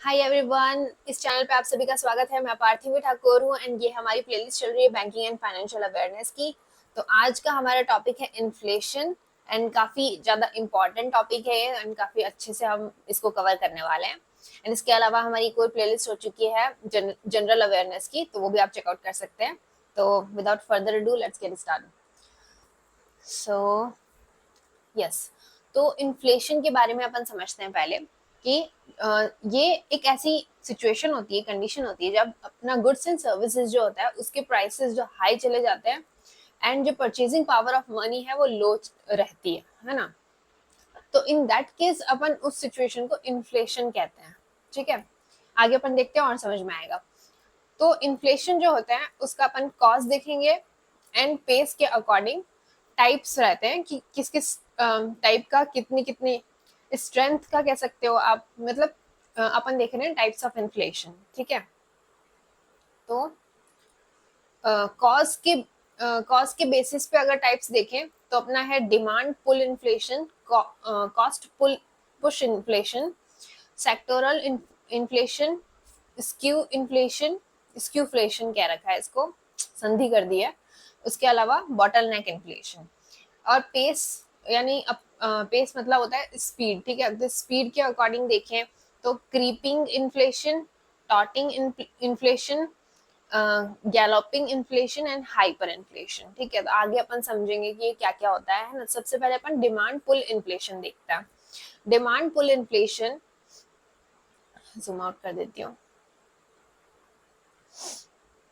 Hi everyone, इस channel पे आप सभी का स्वागत है। मैं पार्थिवी ठाकुर हूँ एंड ये हमारी प्लेलिस्ट चल रही है बैंकिंग एंड फाइनेंशियल अवेयरनेस की। तो आज का हमारा टॉपिक है इन्फ्लेशन एंड काफी ज्यादा इम्पोर्टेंट टॉपिक है ये एंड काफी अच्छे से हम इसको कवर करने वाले हैं। एंड इसके अलावा हमारी एक और प्लेलिस्ट हो चुकी है जनरल अवेयरनेस की, तो वो भी आप चेकआउट कर सकते हैं। तो without further ado let's get start. So yes, तो इन्फ्लेशन के बारे में अपन समझते हैं पहले कि ये एक ऐसी सिचुएशन होती है, कंडीशन होती है जब अपना गुड्स एंड सर्विसेज जो होता है उसके प्राइसेस जो हाई चले जाते हैं एंड जो परचेजिंग पावर ऑफ मनी है वो लो रहती है ना। तो इन दैट केस अपन उस सिचुएशन को इन्फ्लेशन कहते हैं। ठीक है, आगे अपन देखते हैं और समझ में आएगा। तो इन्फ्लेशन जो होता है उसका अपन कॉस्ट देखेंगे एंड पेस के अकॉर्डिंग टाइप्स रहते हैं कि किस किस टाइप का कितनी कितनी स्ट्रेंथ का कह सकते हो आप, मतलब अपन देख रहे हैं टाइप्स ऑफ इन्फ्लेशन। ठीक है, तो कॉस्ट के बेसिस पे अगर टाइप्स देखें तो अपना है demand pull inflation, cost pull push inflation, sectoral inflation, skew inflation, skewflation कह रखा है इसको, संधि कर दी है। उसके अलावा बॉटल नेक इन्फ्लेशन और पेस, यानी पेस मतलब होता है स्पीड। ठीक है, तो स्पीड के अकॉर्डिंग देखें तो creeping inflation, trotting inflation, galloping inflation and hyper inflation. ठीक है, तो आगे अपन समझेंगे कि ये क्या क्या होता है ना। सबसे पहले अपन डिमांड पुल इन्फ्लेशन देखते हैं। Demand pull inflation, zoom out कर देती हूँ।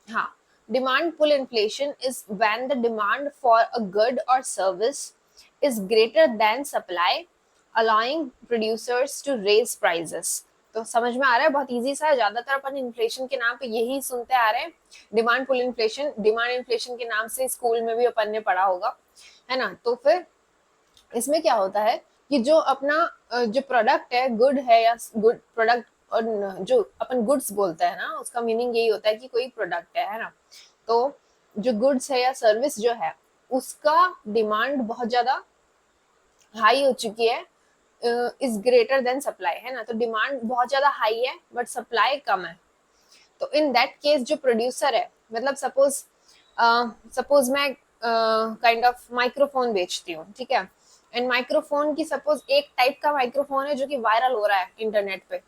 हाँ, demand pull inflation is when the demand for a good or service is greater than supply, allowing producers to raise prices. तो समझ में आ रहा है, बहुत इजी सा है। ज्यादातर अपन इन्फ्लेशन के नाम पे यही सुनते आ रहे हैं, demand pull inflation. Demand inflation के नाम से स्कूल में भी अपन ने पढ़ा होगा, है ना। तो फिर इसमें क्या होता है कि जो अपना जो प्रोडक्ट है, गुड है या गुड प्रोडक्ट, और जो अपन गुड्स बोलते हैं ना उसका मीनिंग यही होता है कि कोई प्रोडक्ट है ना। तो जो गुड्स है या सर्विस जो है उसका डिमांड बहुत ज्यादा हाई हो चुकी है, इज ग्रेटर देन सप्लाई, है ना। तो डिमांड बहुत ज्यादा हाई है बट सप्लाई कम है। तो इन दैट केस जो प्रोड्यूसर है, मतलब सपोज मैं काइंड ऑफ माइक्रोफोन बेचती हूँ। ठीक है, एंड माइक्रोफोन की सपोज एक टाइप का माइक्रोफोन है जो कि वायरल हो रहा है इंटरनेट पे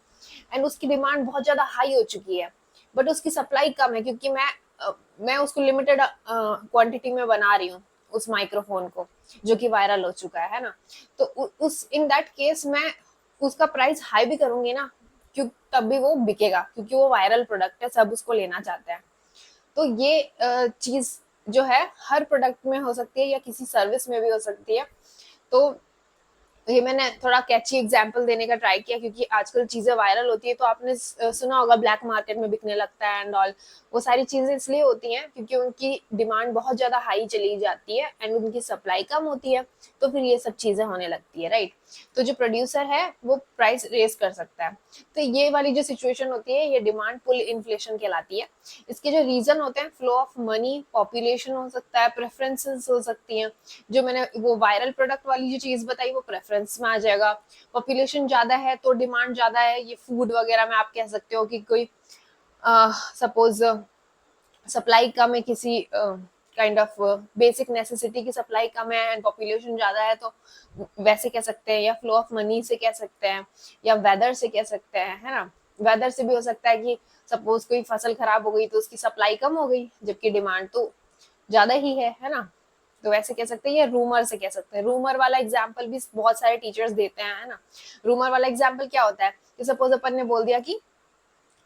एंड उसकी डिमांड बहुत ज्यादा हाई हो चुकी है बट उसकी सप्लाई कम है, क्योंकि मैं उसको लिमिटेड क्वांटिटी में बना रही हूँ उस माइक्रोफोन को जो कि वायरल हो चुका है ना। तो उस इन दैट केस मैं उसका प्राइस हाई भी करूंगी ना, क्यों, तब भी वो बिकेगा क्योंकि वो वायरल प्रोडक्ट है, सब उसको लेना चाहते हैं। तो ये चीज जो है हर प्रोडक्ट में हो सकती है या किसी सर्विस में भी हो सकती है। तो ये मैंने थोड़ा कैची एग्जांपल देने का ट्राई किया क्योंकि आजकल चीजें वायरल होती है, तो आपने सुना होगा ब्लैक मार्केट में बिकने लगता है एंड ऑल। वो सारी चीजें इसलिए होती हैं क्योंकि उनकी डिमांड बहुत ज्यादा हाई चली जाती है एंड उनकी सप्लाई कम होती है, तो फिर ये सब चीजें होने लगती है, राइट। तो जो प्रोड्यूसर है वो प्राइस रेस कर सकता है। तो ये वाली जो सिचुएशन होती है ये डिमांड पुल इन्फ्लेशन कहलाती है। इसके जो रीजन होते हैं, फ्लो ऑफ मनी, पॉपुलेशन हो सकता है, प्रेफरेंसेस हो सकती हैं। जो मैंने वो वायरल प्रोडक्ट वाली जो चीज बताई वो प्रेफरेंस में आ जाएगा। पॉपुलेशन ज्यादा है तो डिमांड ज्यादा है, ये फूड वगैरह में आप कह सकते हो कि कोई सपोज सप्लाई कम है किसी काइंड ऑफ बेसिक नेसेसिटी की सप्लाई कम है एंड पॉपुलेशन ज्यादा है, तो वैसे कह सकते हैं। या फ्लो ऑफ मनी से कह सकते हैं या वेदर से कह सकते हैं, है ना। वेदर से भी हो सकता है कि सपोज कोई फसल खराब हो गई तो उसकी सप्लाई कम हो गई जबकि डिमांड तो ज्यादा ही है ना। तो वैसे कह सकते हैं, या रूमर से कह सकते हैं। रूमर वाला एग्जाम्पल भी बहुत सारे टीचर्स देते हैं, है ना। रूमर वाला एग्जाम्पल क्या होता है कि सपोज अपन ने बोल दिया कि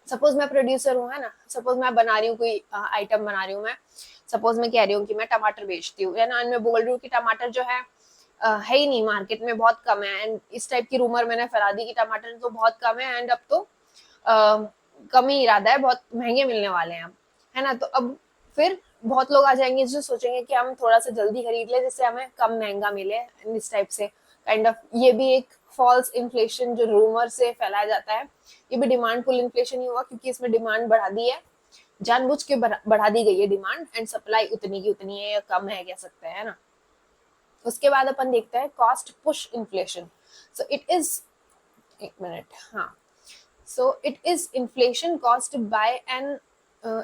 सपोज मैं प्रोड्यूसर हूँ, है ना। सपोज मैं बना रही हूँ कोई आइटम बना रही हूँ मैं। सपोज मैं कह रही हूँ कि मैं टमाटर बेचती हूँ, या ना मैं बोल रही हूँ कि टमाटर जो है ही नहीं, मार्केट में बहुत कम है एंड इस टाइप की रूमर मैंने फैला दी कि टमाटर तो बहुत कम है एंड अब तो कम ही इरादा है, बहुत महंगे मिलने वाले हैं, है ना। तो अब फिर बहुत लोग आ जाएंगे जो सोचेंगे कि हम थोड़ा सा जल्दी खरीद ले जिससे हमें कम महंगा मिले, इस टाइप से काइंड ऑफ। ये भी एक फॉल्स इन्फ्लेशन जो रूमर से फैलाया जाता है, ये भी डिमांड पुल इन्फ्लेशन ही हुआ क्योंकि इसमें डिमांड बढ़ा दी है, जानबूझ के बढ़ा दी गई है डिमांड एंड सप्लाई उतनी की उतनी है या कम है कह सकते हैं ना। उसके बाद अपन देखते हैं cost push inflation. So it is, एक मिनट, हाँ। So it is inflation caused by an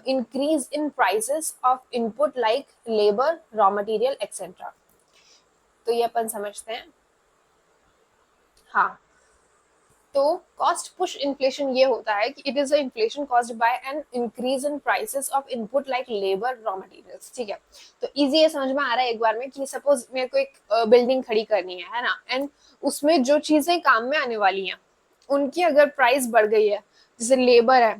increase in prices of input like labor, raw material, etc. तो ये अपन समझते हैं. हाँ, तो कॉस्ट पुश इन्फ्लेशन ये होता है कि it is a inflation caused by an increase in prices of input like labour, raw materials. ठीक है, तो इजी है, समझ में आ रहा है एक बार में कि सपोज मेरे को एक बिल्डिंग खड़ी करनी है ना, एंड उसमें जो चीजें काम में आने वाली हैं उनकी अगर प्राइस बढ़ गई है, जैसे लेबर है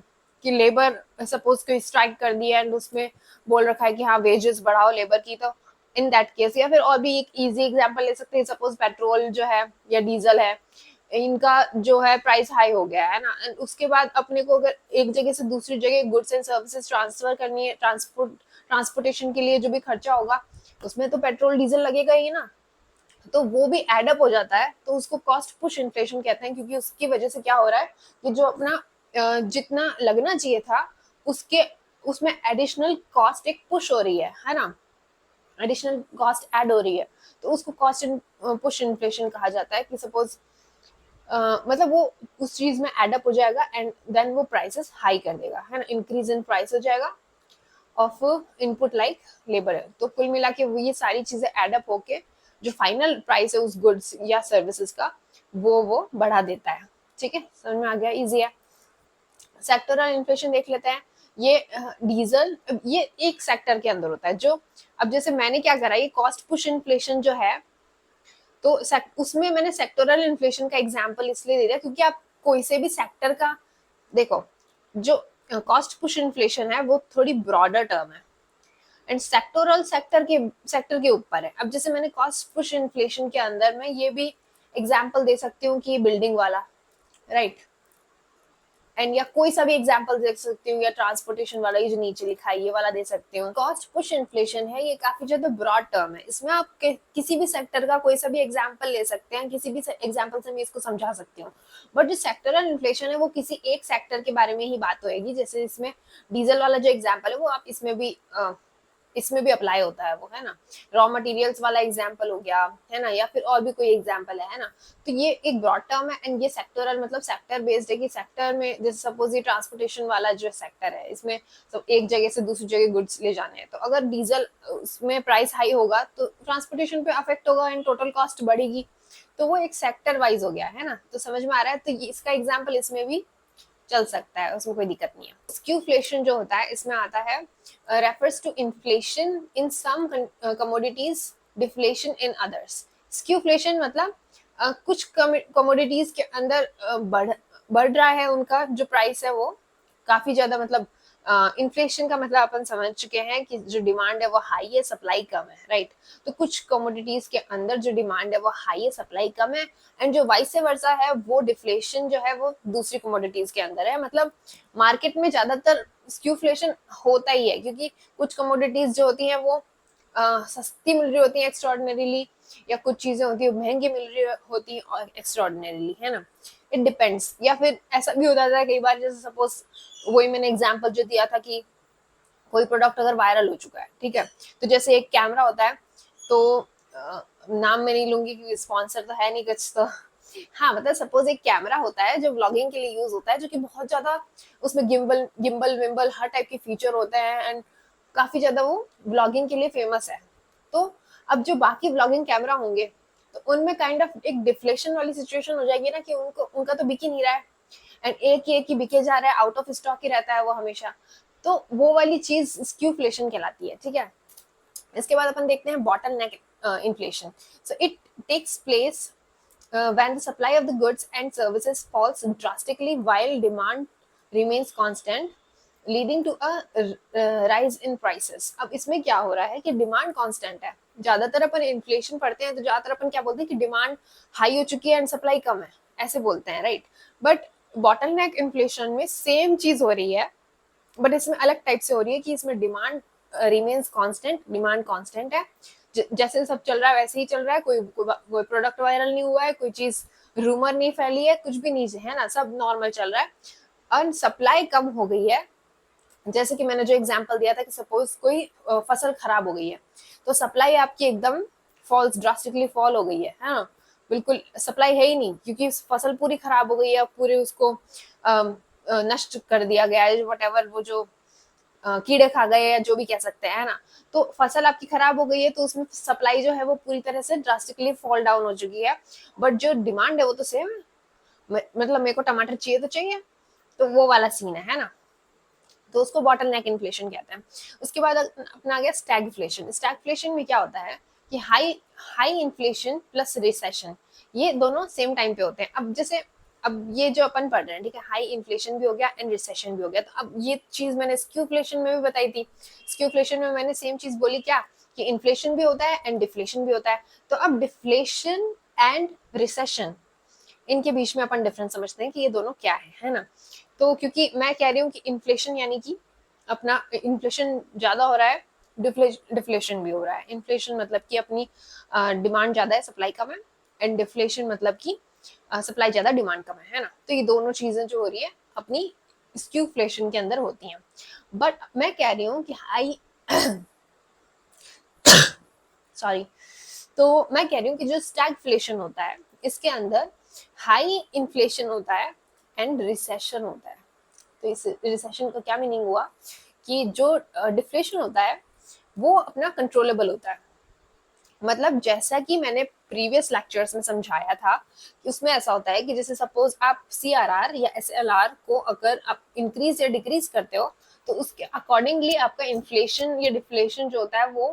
कि लेबर सपोज कोई स्ट्राइक कर दिया एंड उसमें बोल रखा है कि हाँ वेजेस बढ़ाओ लेबर की, तो इन दैट केस, या फिर और भी एक इजी एग्जांपल ले सकते हैं, सपोज पेट्रोल जो है या डीजल है, इनका जो है प्राइस हाई हो गया है ना, एंड उसके बाद अपने को अगर एक जगह से दूसरी जगह गुड्स एंड सर्विसेज ट्रांसफर करनी है, ट्रांसपोर्टेशन के लिए जो भी खर्चा होगा उसमें तो पेट्रोल डीजल लगेगा ही ना, तो वो भी एडअप हो जाता है, तो उसको कॉस्ट पुश इन्फ्लेशन कहते हैं, क्योंकि उसकी वजह से क्या हो रहा है कि जो अपना जितना लगना चाहिए था उसके उसमें एडिशनल कॉस्ट एक पुश हो रही है ना, एडिशनल कॉस्ट ऐड हो रही है, तो उसको कॉस्ट पुश इन्फ्लेशन कहा जाता है कि सपोज मतलब वो उस चीज में एडअप हो जाएगा एंड देन वो प्राइसेस हाई कर देगा, है ना, इंक्रीज इन प्राइस हो जाएगा ऑफ इनपुट लाइक लेबर है. तो कुल मिला के ये सारी चीजें एडअप होके जो फाइनल प्राइस है उस गुड्स या सर्विसेज का वो बढ़ा देता है. ठीक है, समझ में आ गया, इजी है. सेक्टरल इन्फ्लेशन देख लेते हैं. ये डीजल ये एक सेक्टर के अंदर होता है, जो अब जैसे मैंने क्या करा, ये कॉस्ट पुश इन्फ्लेशन जो है, तो उसमें मैंने सेक्टोरल इन्फ्लेशन का एग्जांपल इसलिए दे दिया क्योंकि आप कोई से भी सेक्टर का देखो, जो कॉस्ट पुश इन्फ्लेशन है वो थोड़ी ब्रॉडर टर्म है एंड सेक्टोरल सेक्टर के ऊपर है. अब जैसे मैंने कॉस्ट पुश इन्फ्लेशन के अंदर में ये भी एग्जांपल दे सकती हूँ कि बिल्डिंग वाला, राइट, एंड या कोई सा भी एग्जांपल दे सकती हूँ, या ट्रांसपोर्टेशन वाला, ये जो नीचे लिखा है ये वाला दे सकती हूँ. कॉस्ट पुश इन्फ्लेशन है, ये काफी ज्यादा ब्रॉड टर्म है, इसमें आप किसी भी सेक्टर का कोई सा भी एग्जांपल ले सकते हैं, किसी भी एग्जांपल से मैं इसको समझा सकती हूँ. बट जो सेक्टरल इन्फ्लेशन है वो किसी एक सेक्टर के बारे में ही बात होगी. जैसे इसमें डीजल वाला जो एग्जाम्पल है वो आप इसमें भी अप्लाई होता है वो, है ना. रॉ मटेरियल्स वाला एग्जांपल हो गया, है ना, या फिर और भी कोई एग्जांपल है ना. तो ये एक ब्रॉड टर्म है एंड ये सेक्टोरल मतलब सेक्टर बेस्ड है कि सेक्टर में जैसे सपोज ये ट्रांसपोर्टेशन वाला जो सेक्टर है, इसमें सब एक जगह से दूसरी जगह गुड्स ले जाने हैं, तो अगर डीजल उसमें प्राइस हाई होगा तो ट्रांसपोर्टेशन पे अफेक्ट होगा एंड टोटल कॉस्ट बढ़ेगी, तो वो एक सेक्टर वाइज हो गया, है ना. तो समझ में आ रहा है, तो इसका एग्जाम्पल इसमें भी चल सकता है, उसमें कोई दिक्कत नहीं है. स्क्यूफ्लेशन जो होता है इसमें आता है refers to inflation in some commodities, deflation in others. Skewflation मतलब कुछ कमोडिटीज के अंदर बढ़ रहा है, उनका जो प्राइस है वो काफी ज्यादा, मतलब इन्फ्लेशन का मतलब अपन समझ चुके हैं कि जो डिमांड है वो हाई है, सप्लाई कम है, राइट. तो कुछ कमोडिटीज के अंदर जो डिमांड है वो हाई है, सप्लाई कम है, एंड जो वाइस वर्सा है वो डिफ्लेशन जो है वो दूसरी कमोडिटीज के अंदर है. मतलब मार्केट में ज्यादातर स्क्यूफ्लेशन होता ही है क्योंकि कुछ कमोडिटीज जो होती हैं वो सस्ती मिल रही होती है एक्स्ट्रॉर्डिनरीली, या कुछ चीजें होती है महंगी मिल रही होती है और एक्स्ट्रॉर्डिनरीली, है ना. It depends. या फिर ऐसा भी हो जाता है कई बार, जैसे सपोज वही मैंने एग्जांपल जो दिया था कि कोई प्रोडक्ट अगर वायरल हो चुका है, ठीक है, तो जैसे एक कैमरा होता है, तो नाम मैं नहीं लूंगी क्योंकि स्पॉन्सर तो है नहीं कुछ, तो हाँ, मतलब सपोज एक कैमरा होता है जो व्लॉगिंग के लिए यूज होता है, जो कि बहुत ज्यादा उसमें गिम्बल गिम्बल विम्बल हर टाइप के फीचर होते हैं एंड काफी ज्यादा वो व्लॉगिंग के लिए फेमस है. तो अब जो बाकी व्लॉगिंग कैमरा होंगे तो उनमें काइंड ऑफ एक डिफ्लेशन वाली सिचुएशन हो जाएगी ना, कि उनका तो बिक ही नहीं रहा है एंड एक ही बिके जा रहा है, आउट ऑफ स्टॉक ही रहता है वो हमेशा, तो वो वाली चीज स्क्यूफ्लेशन कहलाती है. ठीक है, इसके बाद अपन देखते हैं bottleneck inflation. So it takes place when the supply of the goods and services falls drastically while demand remains constant, leading to a rise in prices. अब इसमें क्या हो रहा है कि डिमांड कांस्टेंट है. ज्यादातर अपन इन्फ्लेशन पढ़ते हैं तो ज्यादातर अपन क्या बोलते हैं कि डिमांड हाई हो चुकी है एंड सप्लाई कम है, ऐसे बोलते हैं, right. But bottle neck inflation में सेम चीज हो रही है, बट इसमें अलग टाइप से हो रही है कि इसमें demand remains constant, demand constant है, जैसे सब चल रहा है वैसे ही चल रहा है, कोई प्रोडक्ट वायरल नहीं हुआ है, कोई चीज रूमर नहीं फैली है, कुछ भी नहीं है ना, सब नॉर्मल चल रहा है. और सप्लाई कम हो गई है, जैसे कि मैंने जो एग्जांपल दिया था कि सपोज कोई फसल खराब हो गई है तो सप्लाई आपकी एकदम ड्रास्टिकली फॉल हो गई है ना, बिल्कुल सप्लाई है ही नहीं, क्योंकि फसल पूरी खराब हो गई है, पूरे उसको नष्ट कर दिया गया है, वट वो जो कीड़े खा गए या जो भी कह सकते हैं, है ना। तो फसल आपकी खराब हो गई है, तो उसमें सप्लाई जो है वो पूरी तरह से ड्रास्टिकली फॉल डाउन हो चुकी है, बट जो डिमांड है वो तो सेम है। मतलब मेरे को टमाटर चाहिए तो चाहिए, तो वो वाला सीन है ना। तो उसको बॉटल नेक इन्फ्लेशन कहते हैं। उसके बाद अपना आ गया स्टैगफ्लेशन। स्टैगफ्लेशन में क्या होता है कि high high inflation plus recession, ये दोनों सेम टाइम पे होते हैं। अब जैसे अब ये जो अपन पढ़ रहे हैं, ठीक है, हाई इन्फ्लेशन भी हो गया एंड रिसेशन भी हो गया। तो अब ये चीज मैंने स्क्यूफ्लेशन में भी बताई थी। स्क्यूफ्लेशन में मैंने सेम चीज बोली क्या, कि इन्फ्लेशन भी होता है एंड डिफ्लेशन भी होता है। तो अब डिफ्लेशन एंड रिसेशन, इनके बीच में अपन डिफरेंस समझते हैं कि ये दोनों क्या है ना। तो क्योंकि मैं कह रही हूँ कि इन्फ्लेशन यानी कि अपना इन्फ्लेशन ज्यादा हो रहा है, डिफ्लेशन भी हो रहा है। इन्फ्लेशन मतलब कि अपनी डिमांड ज्यादा है, सप्लाई कम है, एंड डिफ्लेशन मतलब कि सप्लाई ज्यादा डिमांड कम है ना। तो ये दोनों चीजें जो हो रही है अपनी स्क्यूफ्लेशन के अंदर होती हैं। बट मैं कह रही हूँ कि हाई सॉरी, तो मैं कह रही हूँ कि जो स्टैगफ्लेशन होता है, इसके अंदर हाई इन्फ्लेशन होता है एंड रिसेशन होता है। तो इस रिसेशन का क्या मीनिंग हुआ कि जो डिफ्लेशन होता है वो अपना कंट्रोलेबल होता है। मतलब जैसा कि मैंने प्रीवियस लेक्चर्स में समझाया था कि उसमें ऐसा होता है कि जैसे सपोज आप CRR या SLR को अगर आप इंक्रीज या डिक्रीज करते हो, तो उसके अकॉर्डिंगली आपका इन्फ्लेशन या डिफ्लेशन जो होता है वो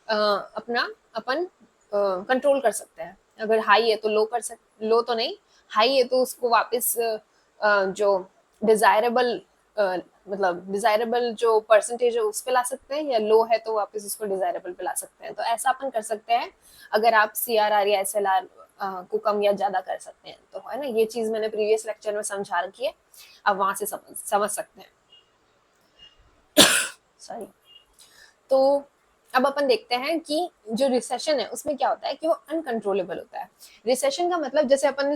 अपना अपन कंट्रोल कर सकते हैं। अगर हाई है तो लो तो नहीं, हाई है तो उसको वापस जो डिजायरेबल मतलब डिजायरेबल जो परसेंटेज है उस पे ला सकते हैं, या लो है तो वापस उसको डिजायरेबल पे ला सकते हैं। तो ऐसा अपन कर सकते हैं अगर आप CRR या SLR को कम या ज्यादा कर सकते हैं, तो है ना। ये चीज मैंने प्रीवियस लेक्चर में समझा रखी है, आप वहां से समझ सकते हैं। सॉरी। तो अब अपन देखते हैं कि जो रिसेशन है उसमें क्या होता है कि वो अनकंट्रोलेबल होता है। रिसेशन का मतलब जैसे अपन ने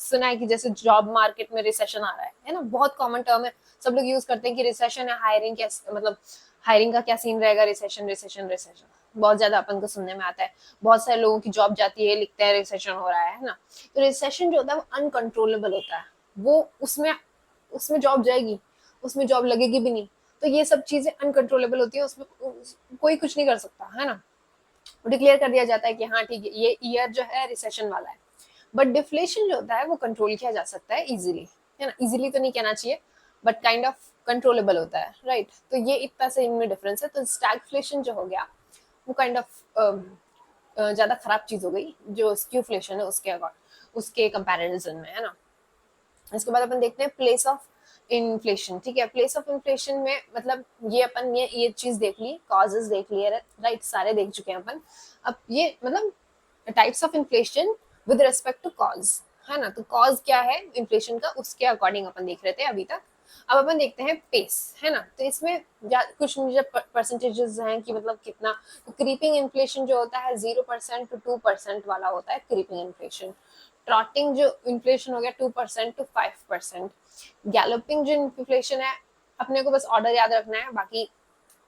सुना है कि जैसे जॉब मार्केट में रिसेशन आ रहा है ना, बहुत कॉमन टर्म है, सब लोग यूज करते हैं कि रिसेशन है, हायरिंग क्या मतलब हायरिंग का क्या सीन रहेगा, रिसेशन रिसेशन रिसेशन बहुत ज्यादा अपन को सुनने में आता है। बहुत सारे लोगों की जॉब जाती है, लिखते हैं रिसेशन हो रहा है ना। तो रिसेशन जो होता है वो अनकंट्रोलेबल होता है, वो उसमें उसमें जॉब जाएगी, उसमें जॉब लगेगी भी नहीं। तो ये सब चीजें अनकंट्रोलेबल होती है, उसमें कोई कुछ नहीं कर सकता, है ना। डिक्लेयर कर दिया जाता है कि हाँ ठीक है, ये ईयर जो है रिसेशन वाला है। बट डिफ्लेशन जो होता है वो कंट्रोल किया जा सकता है इजीली, है ना। इजीली तो नहीं कहना चाहिए, बट काइंड ऑफ कंट्रोलेबल होता है, राइट। तो ये इतना से इनमें डिफरेंस है। तो स्टैगफ्लेशन जो हो गया वो काइंड ऑफ ज्यादा खराब चीज हो गई, जो स्क्यूफ्लेशन है उसके कंपैरिजन में, है ना। इसके बाद अपन देखते हैं प्लेस ऑफ इन्फ्लेशन। ठीक है, प्लेस ऑफ इन्फ्लेशन में मतलब ये अपन ये चीज देख ली, कॉजेज देख लिए, राइट, सारे देख चुके हैं अपन। अब ये मतलब types of inflation with respect to cause, है ना। तो कॉज क्या है इन्फ्लेशन का, उसके अकॉर्डिंग अपन देख रहे थे अभी तक। अब अपन देखते हैं पेस, है ना। तो इसमें कुछ मुझे परसेंटेजेस हैं कि मतलब कितना। क्रीपिंग इन्फ्लेशन जो होता है 0% to 2% वाला होता है क्रीपिंग इन्फ्लेशन। ट्रॉटिंग जो इन्फ्लेशन हो गया 2% to 5%। गैलोपिंग जो इन्फ्लेशन है, अपने को बस ऑर्डर याद रखना है, बाकी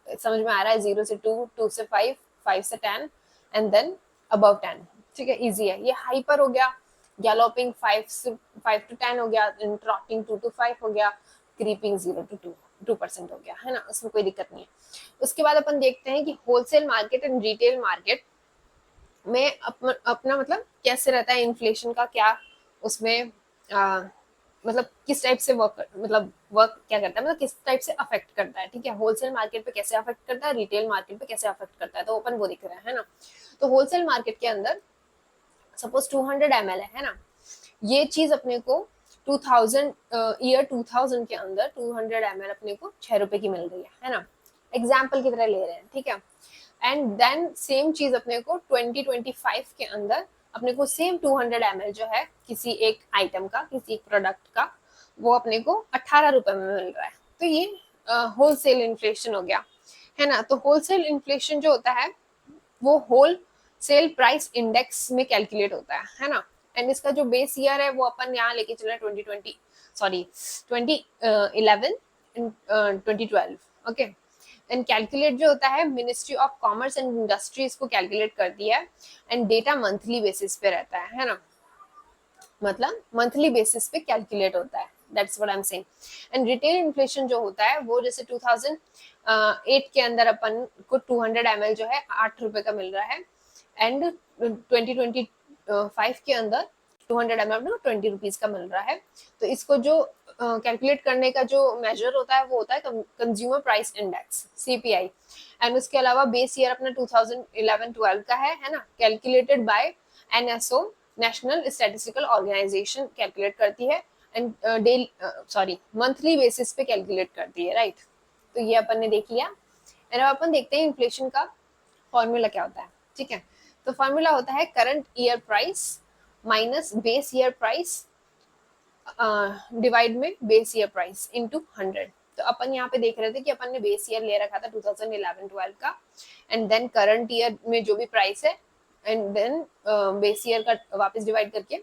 समझ में आ रहा है। 0 से 2, 2 से 5, 5 से 10 एंड देन अबव 10। ठीक है, इजी है। ये हाइपर हो गया, गैलोपिंग 5 to 10 हो गया, ट्रॉटिंग 2 to 5 हो गया, क्रीपिंग 0 to 2% हो गया, है ना। उसमें कोई दिक्कत नहीं है। उसके बाद अपन देखते हैं कि wholesale market and retail market में अपना मतलब कैसे रहता है इन्फ्लेशन का, क्या उसमें मतलब किस टाइप से वर्क क्या करता है, मतलब किस टाइप से अफेक्ट करता है। ठीक है, होलसेल मार्केट पे कैसे अफेक्ट करता है, रिटेल मार्केट पे कैसे अफेक्ट करता है, तो अपन वो दिख रहा है ना। तो होलसेल मार्केट के अंदर सपोज 200 ml है ना, ये चीज अपने को 2000 ईयर 2000 के अंदर 200 ml अपने को 6 रुपए की मिल रही है ना। एग्जाम्पल की तरह ले रहे हैं, ठीक है। एंड देन सेम चीज अपने को 2025 के अंदर अपने को सेम 200 ml जो है किसी एक आइटम का, किसी एक प्रोडक्ट का, वो अपने को 18 रुपए में मिल रहा है। तो ये होलसेल इन्फ्लेशन हो गया, है ना। तो होलसेल इन्फ्लेशन जो होता है वो होल सेल प्राइस इंडेक्स में कैलकुलेट होता है ना। एंड इसका जो बेस ईयर है वो अपन यहाँ लेके चल रहे हैं 2020, सॉरी 2011 2012। ओके, एंड कैलकुलेट जो होता है ministry of commerce and industry इसको कैलकुलेट करती है, एंड डेटा मंथली बेसिस पे रहता है ना। मतलब मंथली बेसिस पे कैलकुलेट होता है, that's what I am saying. And retail inflation जो होता है वो जैसे 2008 के अंदर अपन को 200 ml जो है 8 रुपए का मिल रहा है, एंड 2025 के अंदर 200 ml 20 रुपीज का मिल रहा है। तो इसको जो कैलकुलेट करने का जो मेजर होता है वो होता है consumer price index, CPI. And उसके अलावा बेस ईयर अपना 2011-12 का है ना, calculated by NSO, National Statistical Organisation calculate करती है, and daily sorry monthly basis पे कैलकुलेट करती है, राइट। तो ये अपन ने देख लिया। एंड अब अपन देखते हैं इन्फ्लेशन का फॉर्मूला क्या होता है, ठीक है। तो फॉर्मूला होता है current year price minus base year price divide में बेस ईयर प्राइस इनटू 100। तो अपन यहाँ पे देख रहे थे कि अपन ने बेस ईयर ले रखा था 2011-12 का, एंड देन करंट ईयर में जो भी प्राइस है, एंड देन बेस ईयर का वापस डिवाइड करके,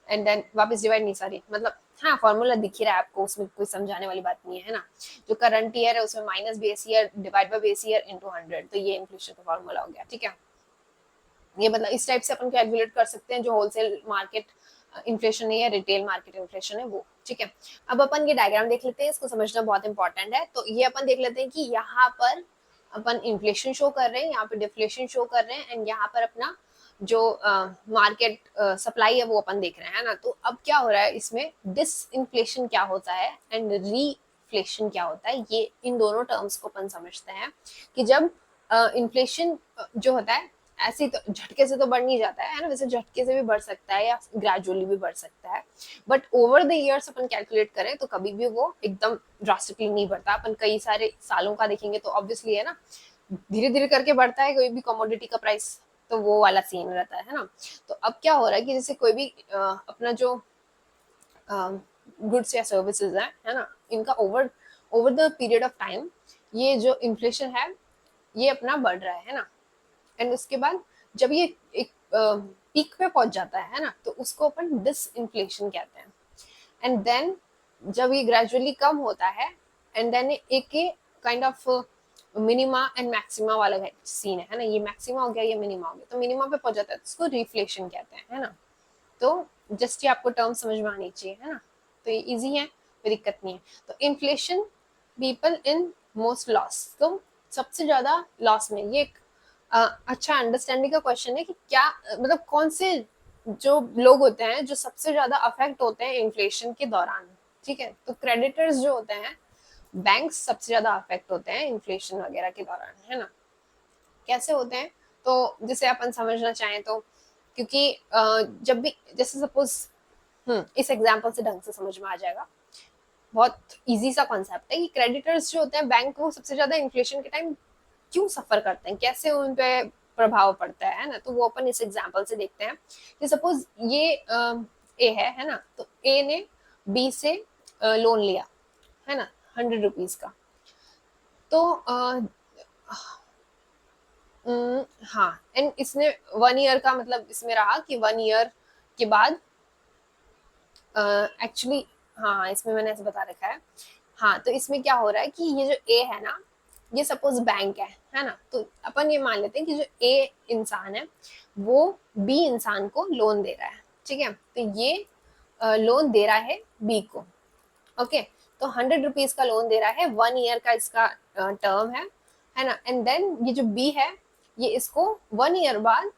एंड देन वापस डिवाइड नहीं, सॉरी मतलब हाँ फॉर्मूला दिख ही रहा है आपको, उसमें कोई समझाने वाली बात नहीं है ना। जो करंट ईयर है उसमें minus base year divide by base year into 100, तो ये इन्फ्लेशन का फॉर्मूला हो गया, ठीक है। ये मतलब इस टाइप से अपन कैलकुलेट कर सकते हैं जो होलसेल मार्केट इन्फ्लेशन है या रिटेल मार्केट इन्फ्लेशन है वो, ठीक है। अब अपन ये डायग्राम देख लेते हैं, इसको समझना बहुत इंपॉर्टेंट है। तो ये अपन देख लेते हैं कि यहाँ पर अपन इन्फ्लेशन शो कर रहे हैं, यहाँ पे डिफ्लेशन शो कर रहे हैं, एंड यहाँ पर अपना जो मार्केट सप्लाई है वो अपन देख रहे हैं, है ना। तो अब क्या हो रहा है इसमें, डिस इन्फ्लेशन क्या होता है एंड रीफ्लेशन क्या होता है, ये इन दोनों टर्म्स को अपन समझते हैं कि जब इन्फ्लेशन जो होता है ऐसे तो झटके से तो बढ़ नहीं जाता है ना, वैसे झटके से भी बढ़ सकता है या ग्रेजुअली भी बढ़ सकता है, but over the years upon calculate करें तो कभी भी वो एकदम ड्रास्टिकली नहीं बढ़ता। अपन कई सारे सालों का देखेंगे तो ऑब्वियसली है ना, धीरे धीरे करके बढ़ता है कोई भी कमोडिटी का प्राइस, तो वो वाला सीन रहता है ना। तो अब क्या हो रहा है कि जैसे कोई भी अपना जो गुड्स या सर्विसेज है ना, इनका over over the period of time ये जो इन्फ्लेशन है ये अपना बढ़ रहा है ना। एंड उसके बाद जब ये एक पीक पे पहुंच जाता है ना, तो उसको अपन डिस इन्फ्लेशन कहते हैं। एंड देन जब ये ग्रेजुअली कम होता है, एंड देन एक kind of minima and maxima वाला सीन है ना, ये मैक्सिमा हो गया ये मिनिमा हो गया, तो मिनिमा पे पहुंच जाता है तो उसको रिफ्लेशन कहते हैं, है ना। तो जस्ट ये आपको टर्म समझ में आनी चाहिए, है ना। तो ये इजी है, कोई दिक्कत नहीं है। तो inflation people in most loss, तो सबसे ज्यादा लॉस में, ये एक अच्छा अंडरस्टैंडिंग का क्वेश्चन है कि क्या मतलब कौन से जो लोग होते हैं जो सबसे ज्यादा अफेक्ट होते हैं इन्फ्लेशन के दौरान, ठीक है। तो क्रेडिटर्स जो होते हैं, बैंक्स सबसे ज्यादा अफेक्ट होते हैं इन्फ्लेशन वगैरह के दौरान, है ना। कैसे होते हैं, तो जैसे अपन समझना चाहें तो, क्योंकि जब भी जैसे सपोज इस एग्जाम्पल से ढंग से समझ में आ जाएगा, बहुत इजी सा कॉन्सेप्ट है कि क्रेडिटर्स जो होते हैं बैंक, वो सबसे ज्यादा इन्फ्लेशन के टाइम क्यों सफर करते हैं, कैसे उन पे प्रभाव पड़ता है ना। तो वो अपन इस एग्जाम्पल से देखते हैं कि सपोज ये ए है ना, तो ए ने बी से लोन लिया, है ना, 100 रुपीज का। तो हाँ, एंड इसने 1 ईयर का मतलब इसमें रहा कि 1 ईयर के बाद एक्चुअली हाँ इसमें मैंने ऐसे बता रखा है। हाँ, तो इसमें क्या हो रहा है कि ये जो ए है ना, ये सपोज बैंक है ना। तो अपन ये मान लेते हैं कि जो ए इंसान है वो बी इंसान को लोन दे रहा है, ठीक है। तो ये लोन दे रहा है बी को, ओके। तो 100 रुपीज का लोन दे रहा है, 1 ईयर का इसका टर्म है ना। एंड देन ये जो बी है ये इसको 1 ईयर बाद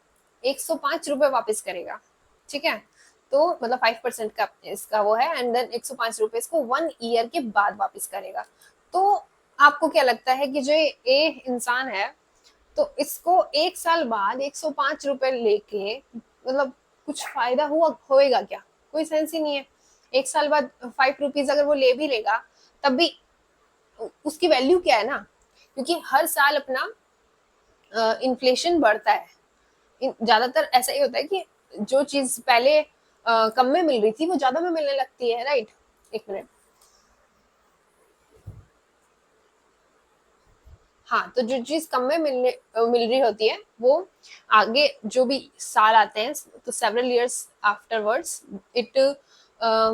105 रुपए वापस करेगा, ठीक है। तो मतलब 5% का इसका वो है, एंड देन 105 रुपए इसको 1 ईयर के बाद वापस करेगा। तो आपको क्या लगता है कि जो ए इंसान है, तो इसको 1 साल बाद 105 रुपए लेके मतलब कुछ फायदा हुआ होएगा क्या, कोई सेंस ही नहीं है। 1 साल बाद 5 रुपीज अगर वो ले भी लेगा तब भी उसकी वैल्यू क्या है ना, क्योंकि हर साल अपना इन्फ्लेशन बढ़ता है। ज्यादातर ऐसा ही होता है कि जो चीज पहले कम में मिल रही थी वो ज्यादा में मिलने लगती है, राइट। एक मिनट, हाँ, तो जो चीज कम में मिल रही होती है वो आगे जो भी साल आते हैं, तो several years afterwards it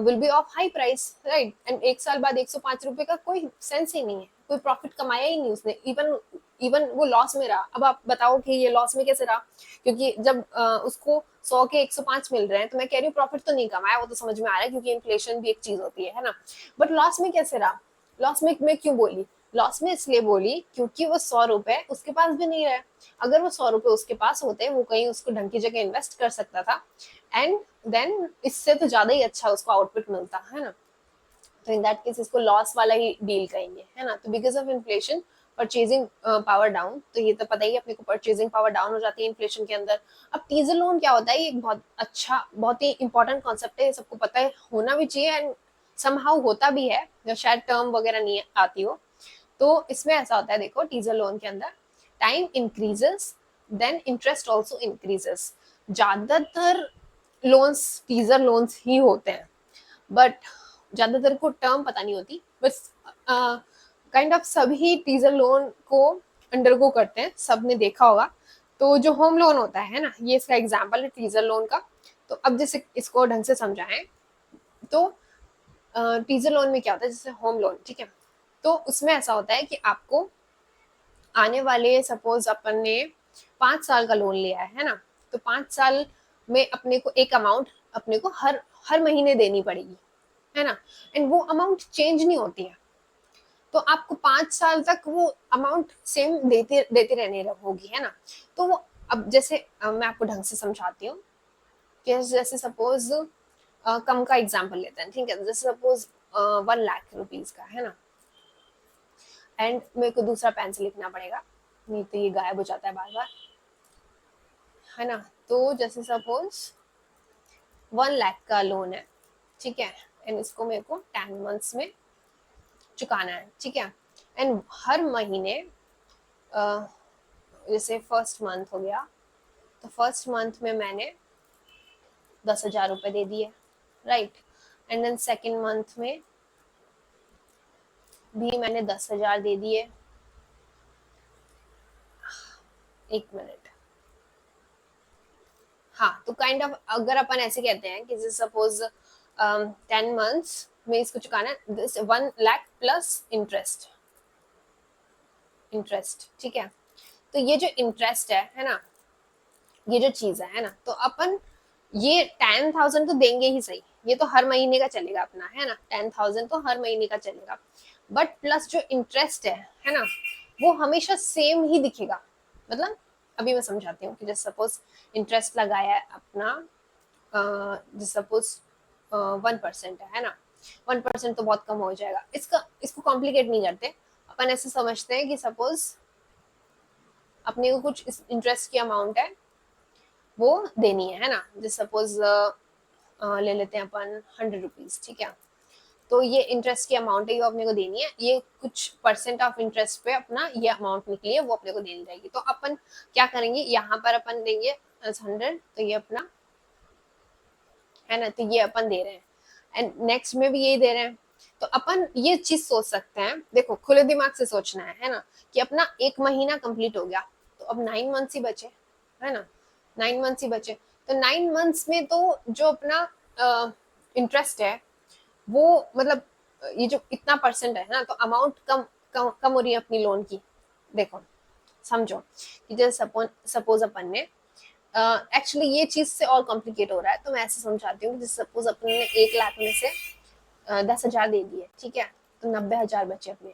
will be of high price, right. And 1 साल बाद 105 रुपए का कोई सेंस ही नहीं है, कोई प्रॉफिट कमाया ही नहीं उसने। इवन इवन वो लॉस में रहा। अब आप बताओ कि ये लॉस में कैसे रहा, क्योंकि जब उसको 100 के 105 मिल रहे हैं, तो मैं कह रही हूँ प्रॉफिट तो नहीं कमाया, वो तो समझ में आ रहा है क्योंकि इन्फ्लेशन भी एक चीज होती है ना। बट लॉस में कैसे रहा? लॉस में मैं क्यों बोली? लॉस में इसलिए बोली क्योंकि वो 100 रुपए उसके पास भी नहीं रहे। अगर वो 100 रुपए उसके पास होते, वो कहीं उसको ढंग की जगह इन्वेस्ट कर सकता था, एंड देन इससे तो ज्यादा ही अच्छा उसको आउटपुट मिलता है ना। तो इन दैट केस इसको लॉस वाला ही डील कहेंगे, है ना। तो because of inflation purchasing power down, तो ये तो पता ही है अपने को, परचेजिंग पावर डाउन हो जाती है इन्फ्लेशन के अंदर। अब टीजर लोन क्या होता है? ये एक बहुत अच्छा, बहुत ही इंपॉर्टेंट कॉन्सेप्ट है, सबको पता है, होना भी चाहिए, एंड समहाउ होता भी है, जो शायद टर्म वगैरह नहीं आती हो। तो इसमें ऐसा होता है, देखो टीजर लोन के अंदर time increases then interest also increases. ज्यादातर लोन्स टीजर लोन्स ही होते हैं, बट ज्यादातर को टर्म पता नहीं होती, बस काइंड ऑफ सभी टीजर लोन को अंडरगो करते हैं, सबने देखा होगा। तो जो होम लोन होता है ना, ये इसका एग्जांपल है टीजर लोन का। तो अब जैसे इसको ढंग से समझाएं, तो टीजर लोन में क्या होता है, जैसे होम लोन, ठीक है, तो उसमें ऐसा होता है कि आपको आने वाले, सपोज अपन ने 5 साल का लोन लिया है ना, तो 5 साल में अपने को एक अमाउंट अपने को हर हर महीने देनी पड़ेगी, है ना। एंड वो अमाउंट चेंज नहीं होती है, तो आपको 5 साल तक वो अमाउंट सेम देते देते रहने होगी, है ना। तो वो, अब जैसे मैं आपको ढंग से समझाती हूँ कि जैसे सपोज कम का एग्जांपल लेते हैं, ठीक है, जैसे सपोज 1 लाख रुपीज का, है ना, एंड मेरे को दूसरा पेन से लिखना पड़ेगा, नहीं तो ये गायब हो जाता है बार बार, है ना। तो जैसे सपोज 1 लाख का लोन है, ठीक है, एंड इसको मेरे को 10 मंथ्स में चुकाना है, ठीक है। एंड हर महीने जैसे फर्स्ट मंथ हो गया, तो फर्स्ट मंथ में मैंने 10,000 रुपए दे दिए, right. And then second month में भी मैंने 10,000 दे दिए। एक मिनट, हाँ, तो काइंड ऑफ अगर अपन ऐसे कहते हैं कि सपोज 10 मंथ्स में इसको चुकाना है, this 1 lakh plus interest, interest, ठीक है। तो ये जो इंटरेस्ट है ना, ये जो चीज है ना, तो अपन ये 10,000 तो देंगे ही सही, ये तो हर महीने का चलेगा अपना, है ना, 10,000 तो हर महीने का चलेगा। बट प्लस जो इंटरेस्ट है ना, वो हमेशा सेम ही दिखेगा। मतलब अभी मैं समझाती हूँ कि जैसे सपोज इंटरेस्ट लगाया है अपना, जैसे सपोज 1% है ना, 1% तो बहुत कम हो जाएगा, इसको कॉम्प्लिकेट नहीं करते, अपन ऐसे समझते हैं कि सपोज अपने को कुछ इंटरेस्ट की अमाउंट है, वो देनी है ना। जैसे सपोज ले लेते हैं अपन 100 रुपीज, ठीक है। तो ये इंटरेस्ट की अमाउंट है, ये अपने को देनी है, ये कुछ परसेंट ऑफ इंटरेस्ट पे अपना ये अमाउंट निकली है, वो अपने को देनी रहेगी। तो अपन क्या करेंगे, यहाँ पर अपन देंगे 100, तो ये अपना, है ना, तो ये अपन दे रहे हैं, एंड नेक्स्ट में भी यही दे रहे हैं। तो अपन ये चीज सोच सकते हैं, देखो खुले दिमाग से सोचना है ना, कि अपना एक महीना कंप्लीट हो गया, तो अब 9 मंथ्स ही बचे, है ना, 9 मंथ्स ही बचे। तो 9 मंथ्स में तो जो अपना इंटरेस्ट है, वो मतलब ये जो इतना परसेंट है ना, तो अमाउंट कम हो रही है अपनी लोन की। देखो समझो कि जैसे सपोज अपन ने एक्चुअली ये चीज से और कॉम्प्लिकेट हो रहा है, तो मैं ऐसे समझाती हूँ, जैसे सपोज अपन ने 1 लाख में से 10,000 दे दिए, ठीक है, तो 90,000 बचे अपने।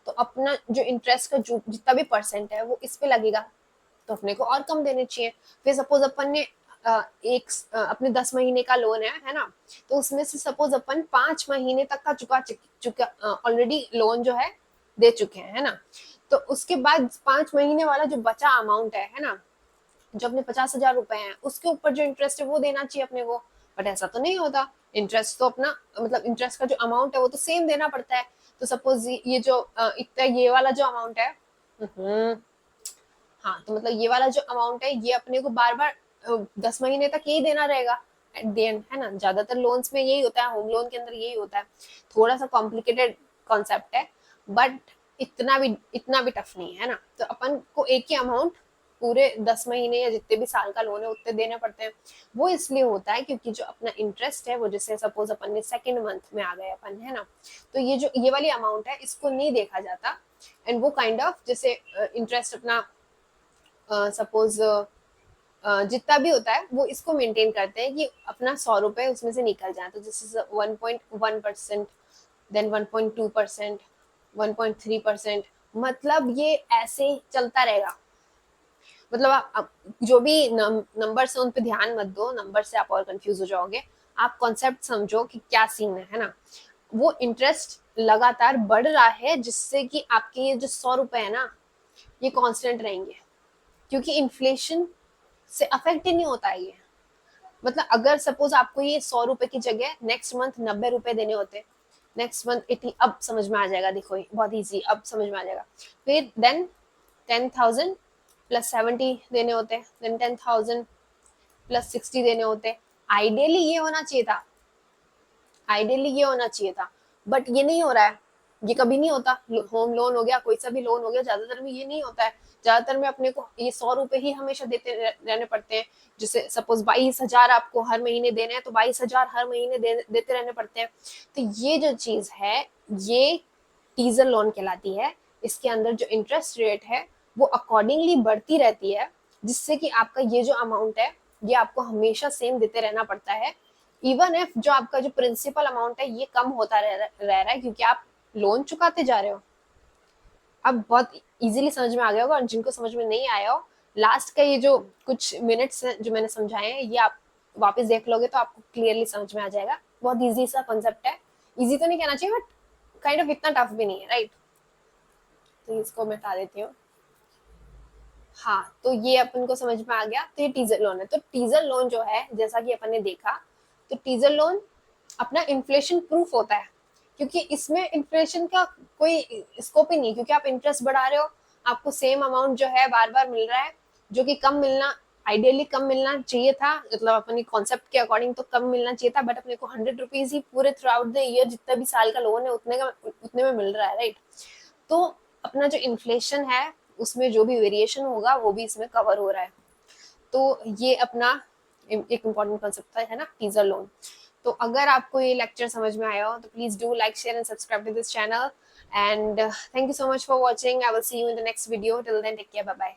तो अपना जो इंटरेस्ट का जो जितना भी परसेंट है वो इस पे लगेगा, तो अपने को और कम देने चाहिए। फिर सपोज अपन ने अपने 10 महीने का लोन है ना, तो उसमें से सपोज अपन 5 महीने तक का चुका ऑलरेडी लोन जो है दे चुके हैं, है ना। तो उसके बाद 5 महीने वाला जो बचा अमाउंट है ना, जो अपने 50,000 रुपए हैं, उसके ऊपर जो इंटरेस्ट है वो देना चाहिए अपने को। बट ऐसा तो नहीं होता, इंटरेस्ट तो अपना, मतलब इंटरेस्ट का जो अमाउंट है वो तो सेम देना पड़ता है। तो सपोज ये जो इतना ये वाला जो अमाउंट है, हाँ, तो मतलब ये वाला जो अमाउंट है, ये अपने को बार बार 10 महीने तक यही देना रहेगा एट द एंड, है ना। ज्यादातर लोन्स में यही होता है, होम लोन के अंदर यही होता है। थोड़ा सा कॉम्प्लिकेटेड कॉन्सेप्ट है, बट इतना भी टफ नहीं है ना। तो अपन को एक ही अमाउंट पूरे 10 महीने या जितने भी साल का लोन है उतने देने पड़ते हैं। वो इसलिए होता है क्योंकि जो अपना इंटरेस्ट है वो, जैसे सपोज अपन ने सेकेंड मंथ में आ गए अपन, है ना, तो ये जो ये वाली अमाउंट है इसको नहीं देखा जाता। एंड वो काइंड ऑफ जैसे इंटरेस्ट अपना सपोज जितना भी होता है वो इसको मेंटेन करते हैं कि अपना 100 रुपए उसमें से निकल जाए। तो जैसे 1.1%, देन 1.2%, 1.3%, मतलब ये ऐसे चलता रहेगा। मतलब आप जो भी नंबर से उन पे ध्यान मत दो, नंबर से आप और कंफ्यूज हो जाओगे। आप कॉन्सेप्ट समझो कि क्या सीन है ना। वो इंटरेस्ट लगातार बढ़ रहा है जिससे कि आपके ये जो 100 रुपए है ना ये कांस्टेंट रहेंगे, क्योंकि इन्फ्लेशन से अफेक्ट ही नहीं होता है ये। मतलब अगर सपोज आपको ये 100 रुपए की जगह नेक्स्ट मंथ 90 रुपए देने होते, नेक्स्ट मंथ 80, अब समझ में आ जाएगा, देखो बहुत इजी, अब समझ में आ जाएगा। फिर देन 10,000 प्लस 70 देने होते, देन 10,000 प्लस 60 देने होते। आइडियली ये होना चाहिए था, आइडियली ये होना चाहिए था, बट ये नहीं हो रहा है। ये कभी नहीं होता। होम लोन हो गया, कोई सा भी लोन हो गया, ज्यादातर में ये नहीं होता है। ज्यादातर में अपने को ये 100 रुपए ही हमेशा देते रहने पड़ते हैं। जैसे सपोज 22,000 आपको हर महीने देने हैं तो 22,000 हर महीने देते रहने पड़ते हैं। तो ये जो चीज है ये टीजर लोन कहलाती है। इसके अंदर जो इंटरेस्ट रेट है वो अकॉर्डिंगली बढ़ती रहती है, जिससे कि आपका ये जो अमाउंट है ये आपको हमेशा सेम देते रहना पड़ता है। इवन इफ जो आपका जो प्रिंसिपल अमाउंट है ये कम होता रह रहा है क्योंकि आप लोन चुकाते जा रहे हो। अब बहुत इजीली समझ में आ गया होगा, और जिनको समझ में नहीं आया हो, लास्ट का ये जो कुछ मिनट्स जो मैंने समझाए हैं ये आप वापस देख लोगे तो आपको क्लियरली समझ में आ जाएगा। बहुत इजी सा कॉन्सेप्ट है। इजी तो नहीं कहना चाहिए बट काइंड ऑफ इतना टफ भी नहीं है, राइट। तो इसको मैं हटा देती हूँ। हाँ, तो ये अपन को समझ में आ गया। तो ये टीजर लोन है। तो टीजर लोन जो है जैसा कि अपन ने देखा, तो टीजर लोन अपना इन्फ्लेशन प्रूफ होता है, क्योंकि इसमें इन्फ्लेशन का कोई स्कोप ही नहीं, क्योंकि आप इंटरेस्ट बढ़ा रहे हो, आपको सेम अमाउंट जो है बार बार मिल रहा है, जो कि कम मिलना, आइडियली कम मिलना चाहिए था, मतलब अपने कॉन्सेप्ट के अकॉर्डिंग तो कम मिलना चाहिए था, बट अपने को 100 रुपीज ही पूरे थ्रू आउट द ईयर जितना भी साल का लोन है उतने में मिल रहा है, राइट। तो अपना जो इन्फ्लेशन है उसमें जो भी वेरिएशन होगा वो भी इसमें कवर हो रहा है। तो ये अपना एक इम्पॉर्टेंट कॉन्सेप्ट है ना, टीजर लोन। तो अगर आपको ये लेक्चर समझ में आया हो तो please do like, share and subscribe to this channel, and thank you so much for watching. I will see you in the next video. Till then take care, bye bye.